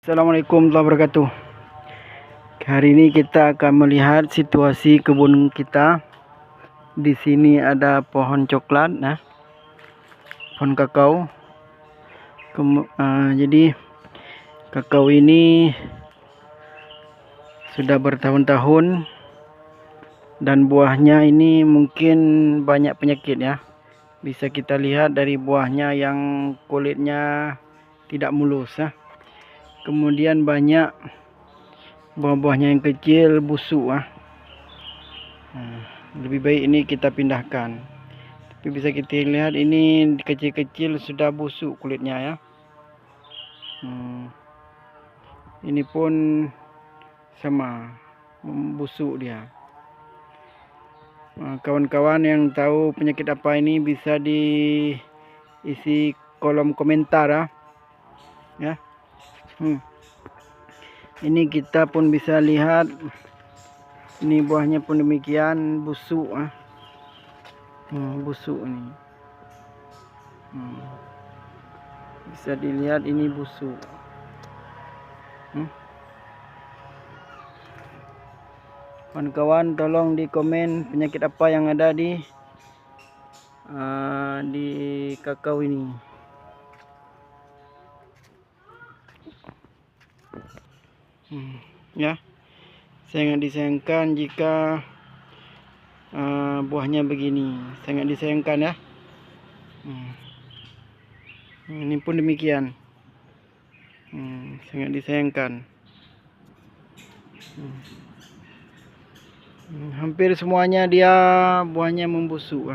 Assalamualaikum warahmatullahi wabarakatuh. Hari ini kita akan melihat situasi kebun kita. Di sini ada pohon coklat, pohon kakao. Jadi kakao ini sudah bertahun-tahun dan buahnya ini mungkin banyak penyakit ya. Bisa kita lihat dari buahnya yang kulitnya tidak mulus ya. Kemudian banyak buah-buahnya yang kecil busuk. Lebih baik ini kita pindahkan. Tapi bisa kita lihat ini kecil-kecil sudah busuk kulitnya ya. Ini pun sama busuk dia. Kawan-kawan yang tahu penyakit apa ini bisa diisi kolom komentar ya. Ini kita pun bisa lihat, ini buahnya pun demikian busuk. Busuk ini. Bisa dilihat ini busuk. Kawan-kawan tolong di komen penyakit apa yang ada di kakao ini. Ya, sangat disayangkan jika buahnya begini, sangat disayangkan ya. Ini pun demikian, sangat disayangkan. Hampir semuanya dia buahnya membusuk.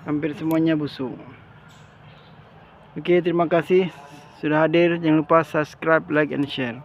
Hampir semuanya busuk. Oke, terima kasih sudah hadir. Jangan lupa subscribe, like, and share.